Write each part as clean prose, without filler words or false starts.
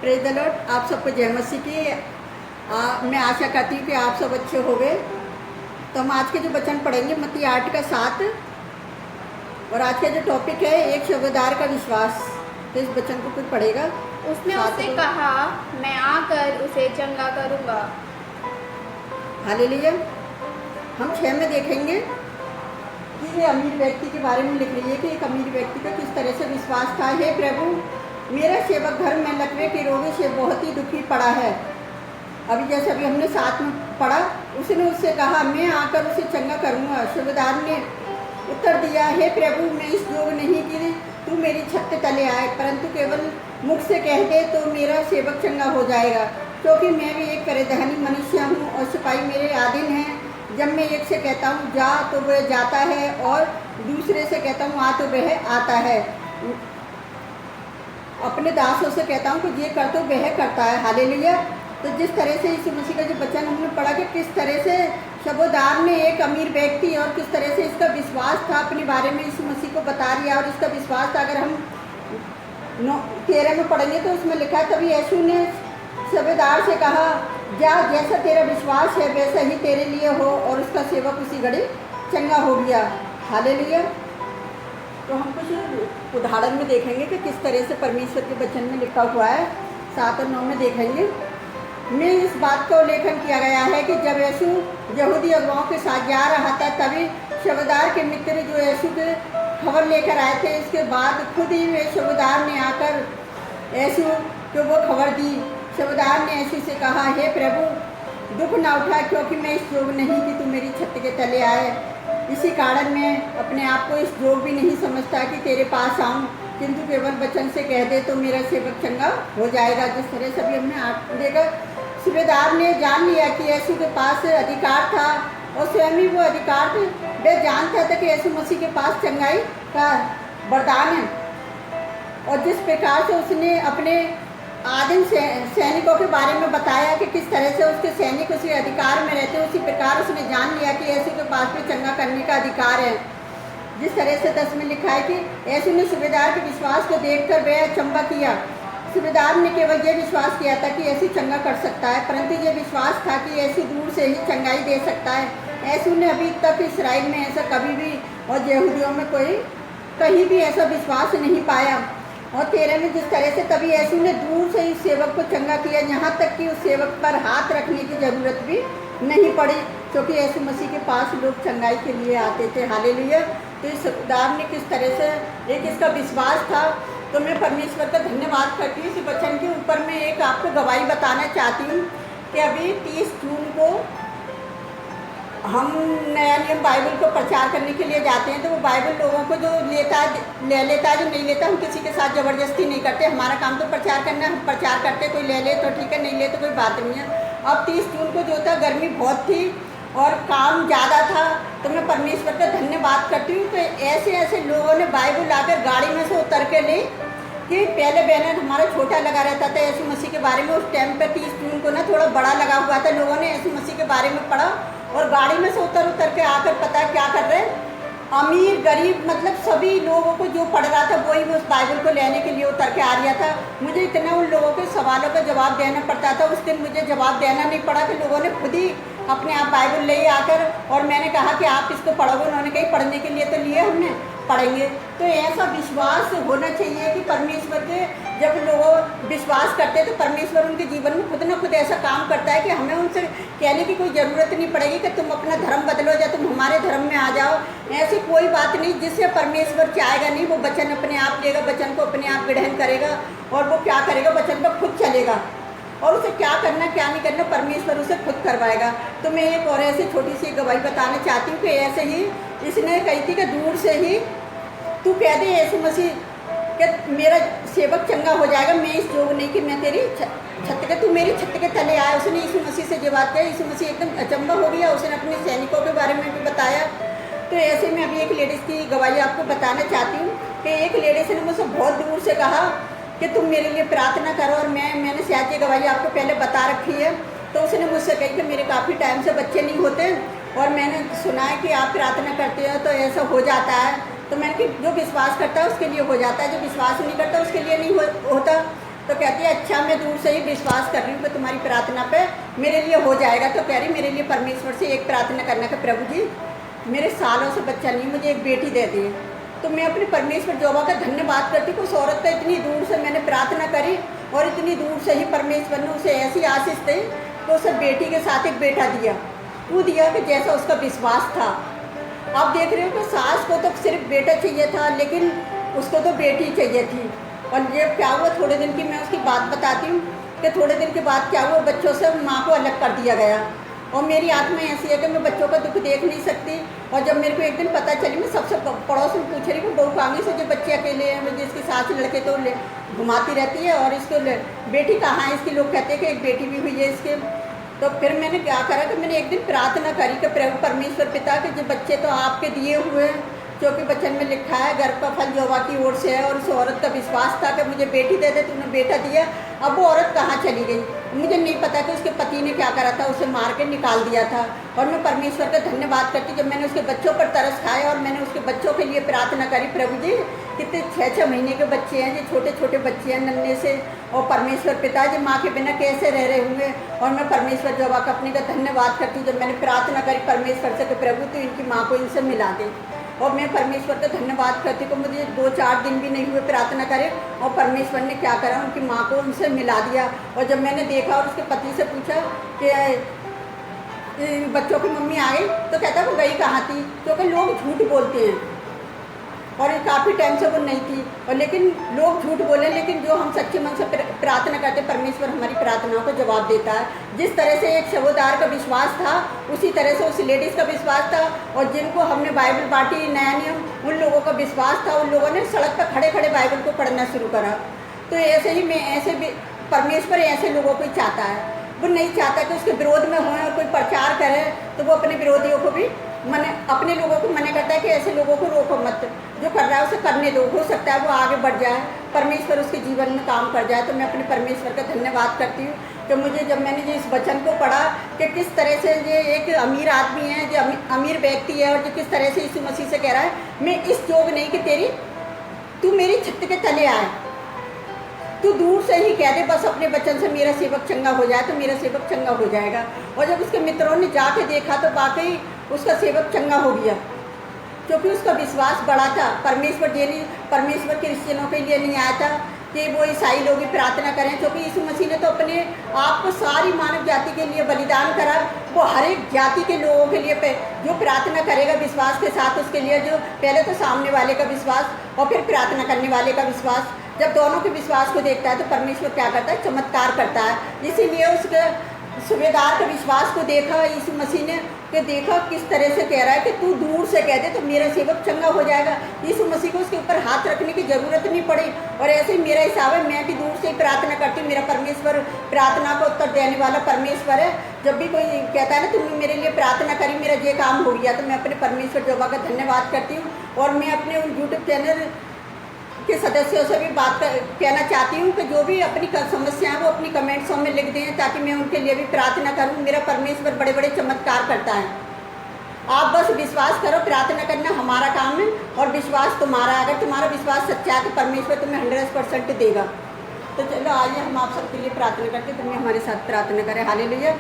Praise the Lord. आप सबको जय मसीह की। मैं आशा करती हूँ कि आप सब अच्छे हो गए। तो हम आज के जो वचन पढ़ेंगे मत्ती 8:7, और आज का जो टॉपिक है एक शबदार का विश्वास। तो इस वचन को कोई पढ़ेगा। उसने उससे कहा, मैं आकर उसे चंगा करूँगा। हालेलुया। हम 6 में देखेंगे कि ये अमीर व्यक्ति के बारे में लिख रही है कि एक अमीर व्यक्ति का किस तरह से विश्वास था। हे प्रभु, मेरा सेवक घर में लकवे के रोगी से बहुत ही दुखी पड़ा है। अभी हमने साथ में पढ़ा, उसने उससे कहा, मैं आकर उसे चंगा करूँगा। सूबेदार ने उत्तर दिया, हे प्रभु, मैं इस योग्य नहीं कि तू मेरी छत के तले आए, परंतु केवल मुख से कह दे तो मेरा सेवक चंगा हो जाएगा, क्योंकि मैं भी एक परिधानी मनुष्य हूँ और सिपाही मेरे अधीन हैं। जब मैं एक से कहता हूँ जा तो वह जाता है, और दूसरे से कहता हूँ आ तो वह आता है। अपने दासों से कहता हूँ कि ये कर तो वह करता है। हालेलुया। तो जिस तरह से यीशु मसीह का जो वचन हमने पढ़ा कि किस तरह से शबोदार ने एक अमीर व्यक्ति और किस तरह से इसका विश्वास था अपने बारे में यीशु मसीह को बता दिया, और इसका विश्वास था। अगर हम 13 में पढ़ेंगे तो उसमें लिखा है, तभी यीशु ने शबोदार से कहा, जा, जैसा तेरा विश्वास है वैसा ही तेरे लिए हो, और उसका सेवक उसी घड़ी चंगा हो गया। हालेलुया। तो हम कुछ उदाहरण में देखेंगे कि किस तरह से परमेश्वर के वचन में लिखा हुआ है। 7 और 9 में देखेंगे। में इस बात को उल्लेखन किया गया है कि जब यीशु यहूदी अगुवाओं के साथ जा रहा था, तभी शबदार के मित्र जो यीशु के खबर लेकर आए थे, इसके बाद खुद ही वे शबदार ने आकर यीशु को वो खबर दी। शबदार ने यीशु से कहा, हे प्रभु, दुख न उठा, क्योंकि मैं इस योग्य नहीं कि तू मेरी छत के तले आए। इसी कारण मैं अपने आप को इस योग्य भी नहीं समझता कि तेरे पास आऊँ, किंतु केवल वचन से कह दे तो मेरा सेवक चंगा हो जाएगा। जिस तरह से अभी हमने देखा, सूबेदार ने जान लिया कि यीशु के पास अधिकार था, और स्वयं ही वो अधिकार वह जानता था कि यीशु मसीह के पास चंगाई का वरदान है। और जिस प्रकार से उसने अपने आदिम सैनिकों के बारे में बताया कि किस तरह से उसके सैनिक उसी अधिकार में रहते, उसी प्रकार उसने जान लिया कि यीशु के पास भी चंगा करने का अधिकार है। जिस तरह से 10 में लिखा है कि यीशु ने सूबेदार के विश्वास को देखकर वह अचंभा किया। सूबेदार ने केवल ये विश्वास किया था कि यीशु चंगा कर सकता है, परंतु ये विश्वास था कि यीशु दूर से ही चंगाई दे सकता है। यीशु ने अभी तक इस्राएल में ऐसा कभी भी, और यहूदियों में कहीं भी ऐसा विश्वास नहीं पाया। और 13 में जिस तरह से तभी यीशु ने दूर से इस सेवक को चंगा किया, यहाँ तक कि उस सेवक पर हाथ रखने की जरूरत भी नहीं पड़ी, क्योंकि यीशु मसीह के पास लोग चंगाई के लिए आते थे। हालेलुया। तो इस शबदार ने किस तरह से एक इसका विश्वास था। तो मैं परमेश्वर का धन्यवाद करती हूँ। इस वचन के ऊपर मैं एक आपको गवाही बताना चाहती हूँ कि अभी 30 जून को हम नया नियम बाइबल को प्रचार करने के लिए जाते हैं। तो वो बाइबल लोगों को जो लेता है ले लेता है, जो नहीं लेता हम किसी के साथ ज़बरदस्ती नहीं करते। हमारा काम तो प्रचार करना है, हम प्रचार करते, कोई ले ले तो ठीक है, नहीं ले तो कोई बात नहीं है। अब 30 जून को जो था गर्मी बहुत थी और काम ज़्यादा था, तो मैं परमेश्वर का धन्यवाद करती हूँ। तो ऐसे ऐसे लोगों ने बाइबल लाकर गाड़ी में से उतर के ली कि पहले बैनर हमारा छोटा लगा रहता था यीशु मसीह के बारे में। उस टाइम पे 30 जून को ना थोड़ा बड़ा लगा हुआ था। लोगों ने यीशु मसीह के बारे में पढ़ा और गाड़ी में से उतर के आकर पता क्या कर रहे हैं, अमीर गरीब मतलब सभी लोगों को जो पढ़ रहा था वही उस बाइबल को लेने के लिए उतर के आ रहा था। मुझे इतना उन लोगों के सवालों का जवाब देना पड़ता था। उस दिन मुझे जवाब देना नहीं पड़ा कि लोगों ने खुद ही अपने आप बाइबल ले आकर, और मैंने कहा कि आप इसको पढ़ोगे। उन्होंने कही पढ़ने के लिए तो लिए, हमने पढ़ेंगे। तो ऐसा विश्वास होना चाहिए कि परमेश्वर के जब लोग विश्वास करते हैं तो परमेश्वर उनके जीवन में खुद न खुद ऐसा काम करता है कि हमें उनसे कहने की कोई ज़रूरत नहीं पड़ेगी कि तुम अपना धर्म बदलो या तुम हमारे धर्म में आ जाओ। ऐसी कोई बात नहीं। जिससे परमेश्वर चाहेगा नहीं, वो वचन अपने आप लेगा, वचन को अपने आप ग्रहण करेगा, और वो क्या करेगा, वचन पर खुद चलेगा, और उसे क्या करना क्या नहीं करना परमेश्वर उसे खुद करवाएगा। तो मैं एक और ऐसी छोटी सी गवाही बताना चाहती हूँ कि ऐसे ही इसने कही थी कि दूर से ही तू कह दे यीशु मसीह कि मेरा सेवक चंगा हो जाएगा, मैं इस योग्य नहीं कि मैं तेरी छत के तू मेरी छत के तले आया। उसने यीशु मसीह से जो बात कही, यीशु मसीह एकदम अचंभा हो गया। उसने अपने सैनिकों के बारे में भी बताया। तो ऐसे में अभी एक लेडीज़ की गवाही आपको बताना चाहती हूँ कि एक लेडीज़ ने मुझसे बहुत दूर से कहा कि तुम मेरे लिए प्रार्थना करो, और मैंने शायद ये गवाही आपको पहले बता रखी है। तो उसने मुझसे कही कि मेरे काफ़ी टाइम से बच्चे नहीं होते, और मैंने सुना है कि आप प्रार्थना करते हो तो ऐसा हो जाता है। तो मैंने कि जो विश्वास करता है उसके लिए हो जाता है, जो विश्वास नहीं करता उसके लिए नहीं होता। तो कहती है अच्छा मैं दूर से ही विश्वास कर रही हूँ कि तुम्हारी प्रार्थना पे मेरे लिए हो जाएगा। तो कह रही मेरे लिए परमेश्वर से एक प्रार्थना करना कि प्रभु जी मेरे सालों से बच्चा नहीं, मुझे एक बेटी दे दी। तो मैं अपने परमेश्वर जोबा का धन्यवाद करती हूँ। उस औरत का इतनी दूर से मैंने प्रार्थना करी और इतनी दूर से ही परमेश्वर ने उसे ऐसी आशीष दी कि उसे बेटी के साथ एक बेटा दिया। वो दिया कि जैसा उसका विश्वास था। आप देख रहे हो कि सास को तो सिर्फ बेटा चाहिए था, लेकिन उसको तो बेटी चाहिए थी। और ये क्या हुआ, थोड़े दिन की मैं उसकी बात बताती हूँ कि थोड़े दिन के बाद क्या हुआ, बच्चों से माँ को अलग कर दिया गया। और मेरी आत्मा ऐसी है कि मैं बच्चों का दुख देख नहीं सकती। और जब मेरे को एक दिन पता चली, मैं सबसे पड़ोस में पूछ रही हूँ बहू कहाँ से, जो बच्चे अकेले हैं, जिसकी सास लड़के तो घुमाती रहती है और इसको बेटी कहाँ है इसकी, लोग कहते हैं कि एक बेटी भी हुई है इसके। तो फिर मैंने क्या करा कि मैंने एक दिन प्रार्थना करी कि प्रभु परमेश्वर पिता के जो बच्चे तो आपके दिए हुए हैं, क्योंकि वचन में लिखा है गर्भ का फल यहोवा की ओर से है। और उस औरत का विश्वास था कि मुझे बेटी दे दे, तूने बेटा दिया। अब वो औरत कहाँ चली गई मुझे नहीं पता कि उसके पति ने क्या करा था, उसे मार के निकाल दिया था। और मैं परमेश्वर का धन्यवाद करती जब मैंने उसके बच्चों पर तरस खाया और मैंने उसके बच्चों के लिए प्रार्थना करी। प्रभु जी कितने 6-6 महीने के बच्चे हैं, ये छोटे छोटे बच्चे हैं नन्हे से, और परमेश्वर पिताजी माँ के बिना कैसे रह रहे होंगे। और मैं परमेश्वर जोबा कंपनी का धन्यवाद करती हूँ जब मैंने प्रार्थना करी परमेश्वर से कि प्रभु तो इनकी माँ को इनसे मिला दे। और मैं परमेश्वर का धन्यवाद करती हूँ कि मुझे 2-4 दिन भी नहीं हुए प्रार्थना करे और परमेश्वर ने क्या करा, उनकी माँ को उनसे मिला दिया। और जब मैंने देखा और उसके पति से पूछा कि बच्चों की मम्मी आ गई, तो कहता वो गई कहाँ थी, क्योंकि लोग झूठ बोलते हैं और काफ़ी टाइम से वो नहीं थी। और लेकिन लोग झूठ बोले, लेकिन जो हम सच्चे मन से प्रार्थना करते परमेश्वर हमारी प्रार्थनाओं को जवाब देता है। जिस तरह से एक शबोदार का विश्वास था, उसी तरह से उस लेडीज़ का विश्वास था। और जिनको हमने बाइबल बांटी नया नियम, उन लोगों का विश्वास था। उन लोगों ने सड़क पर खड़े खड़े बाइबल को पढ़ना शुरू करा। तो ऐसे ही मैं ऐसे भी परमेश्वर ऐसे लोगों को ही चाहता है। वो नहीं चाहता कि उसके विरोध में हों और कोई प्रचार करे तो वो अपने विरोधियों को भी मने, अपने लोगों को मना करता है कि ऐसे लोगों को रोको मत, जो कर रहा है उसे करने दो, हो सकता है वो आगे बढ़ जाए, परमेश्वर उसके जीवन में काम कर जाए। तो मैं अपने परमेश्वर का धन्यवाद करती हूँ कि मुझे जब मैंने ये इस वचन को पढ़ा कि किस तरह से ये एक अमीर आदमी है, जो अमीर व्यक्ति है, और जो किस तरह से यीशु मसीह से कह रहा है मैं इस जोग नहीं कि तू मेरी छत के तले आए, तू दूर से ही कह दे बस अपने वचन से मेरा सेवक चंगा हो जाए, तो मेरा सेवक चंगा हो जाएगा। और जब उसके मित्रों ने जाके देखा तो वाकई उसका सेवक चंगा हो गया, क्योंकि उसका विश्वास बड़ा था। परमेश्वर क्रिश्चियनों के लिए नहीं आया था कि वो ईसाई लोग ही प्रार्थना करें, क्योंकि यीशु मसीह ने तो अपने आप को सारी मानव जाति के लिए बलिदान करा। वो हर एक जाति के लोगों के लिए जो प्रार्थना करेगा विश्वास के साथ, उसके लिए जो पहले तो सामने वाले का विश्वास और फिर प्रार्थना करने वाले का विश्वास, जब दोनों के विश्वास को देखता है तो परमेश्वर क्या करता है, चमत्कार करता है। इसीलिए उसके सूबेदार के विश्वास को देखा यीशु मसीह ने कि देखा किस तरह से कह रहा है कि तू दूर से कह दे तो मेरा सेवक चंगा हो जाएगा। यीशु मसीह को उसके ऊपर हाथ रखने की ज़रूरत नहीं पड़ी। और ऐसे ही मेरा हिसाब है, मैं भी दूर से ही प्रार्थना करती हूँ। मेरा परमेश्वर प्रार्थना को उत्तर देने वाला परमेश्वर है। जब भी कोई कहता है ना तुमने मेरे लिए प्रार्थना करी, मेरा ये काम हो गया, तो मैं अपने परमेश्वर जोबा का धन्यवाद करती हूँ। और मैं अपने उन यूट्यूब चैनल के सदस्यों से भी कहना चाहती हूँ कि जो भी अपनी समस्या है वो अपनी कमेंट्सों में लिख दें, ताकि मैं उनके लिए भी प्रार्थना करूँ। मेरा परमेश्वर बड़े बड़े चमत्कार करता है। आप बस विश्वास करो, प्रार्थना करना हमारा काम है और विश्वास तुम्हारा। अगर तुम्हारा विश्वास सच्चा है तो परमेश्वर तुम्हें 100% देगा। तो चलो आइए हम आप सबके लिए प्रार्थना करके तुम्हें हमारे साथ प्रार्थना करें। हालेलुया।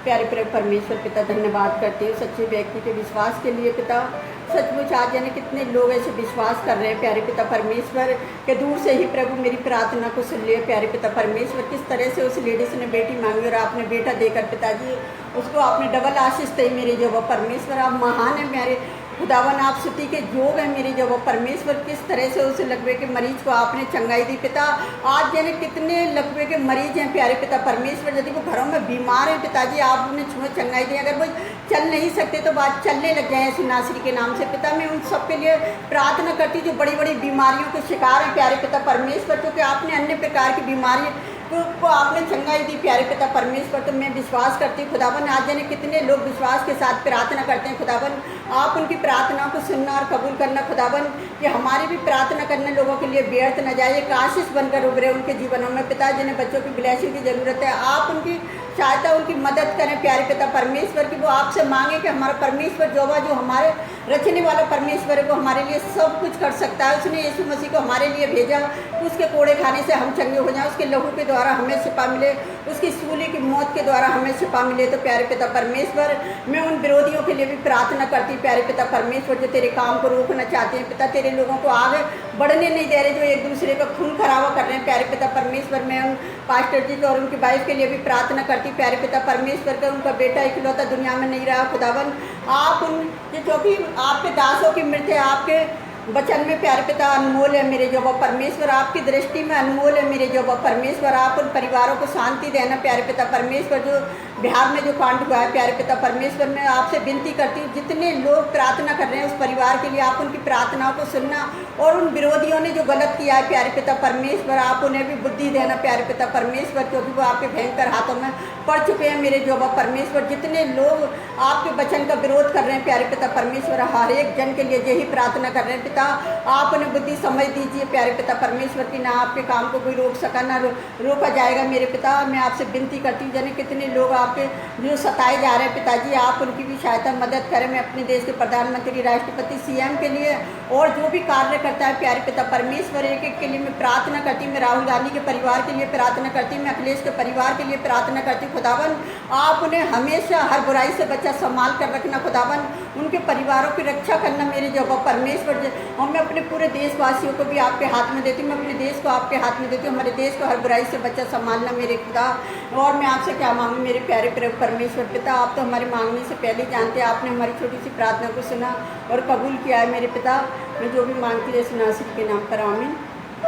प्यारे परमेश्वर पिता, धन्यवाद करते हैं सच्चे व्यक्ति के विश्वास के लिए। पिता सचमुच आज यानी कितने लोग ऐसे विश्वास कर रहे हैं प्यारे पिता परमेश्वर के दूर से ही प्रभु मेरी प्रार्थना को सुन लिया। प्यारे पिता परमेश्वर, किस तरह से उस लेडीज़ ने बेटी मांगी और आपने बेटा देकर पिताजी उसको आपने डबल आशीष दी। मेरे जो वो परमेश्वर आप महान है, मेरे खुदावन आप स्तुति के योग है। मेरी जो वो परमेश्वर, किस तरह से उस लकवे के मरीज को आपने चंगाई दी। पिता आज यानी कितने लकवे के मरीज हैं प्यारे पिता परमेश्वर, यदि वो घरों में बीमार है पिताजी आप उन्हें छुए चंगाई दी। अगर वो चल नहीं सकते तो बात चलने लग जाए यीशु नासरी के नाम से। पिता मैं उन सब के लिए प्रार्थना करती जो बड़ी बड़ी बीमारियों के शिकार हैं प्यारे पिता परमेश्वर, क्योंकि आपने अन्य प्रकार की बीमारी को आपने चंगाई दी प्यारे पिता परमेश्वर। तो मैं विश्वास करती हूँ खुदावन, आज जाने कितने लोग विश्वास के साथ प्रार्थना करते हैं खुदावन, आप उनकी प्रार्थनाओं को सुनना और कबूल करना खुदावन, कि हमारी भी प्रार्थना करने लोगों के लिए व्यर्थ न जाए, एक आशीष बनकर उभरे उनके जीवनों में। पिता जिन्हें बच्चों की ब्लेसिंग की ज़रूरत है, आप उनकी सहायता, उनकी मदद करें प्यारे पिता परमेश्वर की। वो आपसे मांगे कि हमारा परमेश्वर जो हमारे रचने वाला परमेश्वर है, वो हमारे लिए सब कुछ कर सकता है। उसने यीशु मसीह को हमारे लिए भेजा, उसके कोड़े खाने से हम चंगे हो जाएं, उसके लहू के द्वारा हमें शिफा मिले, उसकी सूली की मौत के द्वारा हमें शिफा मिले। तो प्यारे पिता परमेश्वर, मैं उन विरोधियों के लिए भी प्रार्थना करती प्यारे पिता परमेश्वर, जो तेरे काम को रोकना चाहते हैं पिता, तेरे लोगों को आगे बढ़ने नहीं दे रहे, जो एक दूसरे का खून खराबा कर रहे हैं प्यारे पिता परमेश्वर। मैं उन पास्टर जी और उनकी वाइफ के लिए भी प्रार्थना करती प्यारे पिता परमेश्वर का, उनका बेटा इकलौता दुनिया में नहीं रहा खुदावन, आप उन जो कि आपके दासों की मृत्यु आपके वचन में प्यारे पिता अनमोल है मेरे जो परमेश्वर, आपकी दृष्टि में अनमोल है मेरे जो परमेश्वर। आप उन परिवारों को शांति देना प्यारे पिता परमेश्वर, जो बिहार में जो कांड हुआ है प्यारे पिता परमेश्वर। मैं आपसे विनती करती हूँ, जितने लोग प्रार्थना कर रहे हैं उस परिवार के लिए, आप उनकी प्रार्थनाओं को सुनना, और उन विरोधियों ने जो गलत किया है प्यारे पिता परमेश्वर, आप उन्हें भी बुद्धि देना प्यारे पिता परमेश्वर, क्योंकि वो आपके भयंकर हाथों में पड़ चुके हैं मेरे जो परमेश्वर। जितने लोग आपके वचन का विरोध कर रहे हैं प्यारे पिता परमेश्वर, हर एक जन के लिए यही प्रार्थना कर रहे हैं पिता, आप उन्हें बुद्धि समझ दीजिए प्यारे पिता परमेश्वर की, ना आपके काम को कोई रोक सका, ना रोका जाएगा मेरे पिता। मैं आपसे विनती करती हूँ, जाने कितने लोग आपके जो सताए जा रहे हैं पिताजी, आप उनकी भी सहायता मदद करें। मैं अपने देश के प्रधानमंत्री, राष्ट्रपति, CM के लिए और जो भी कार्य करता है प्यारे पिता परमेश्वर, एक एक के लिए मैं प्रार्थना करती हूँ। मैं राहुल गांधी के परिवार के लिए प्रार्थना करती हूँ, मैं अखिलेश के परिवार के लिए प्रार्थना करती हूँ खुदावन, आप उन्हें हमेशा हर बुराई से बच्चा संभाल कर रखना खुदावन, उनके परिवारों की रक्षा करना मेरे जो परमेश्वर। और मैं अपने पूरे देशवासियों को भी आपके हाथ में देती हूँ, मैं अपने देश को आपके हाथ में देती हूँ, हमारे देश को हर बुराई से बच्चा संभालना मेरे खुदा। और मैं आपसे क्या मांगूँ मेरे प्यारे परमेश्वर पिता, आप तो हमारे मांगने से पहले जानते हैं, आपने हमारी छोटी सी प्रार्थना को सुना और कबूल किया है मेरे पिता। मैं जो भी मांगती है यीशु नासरी के नाम पर, आमीन।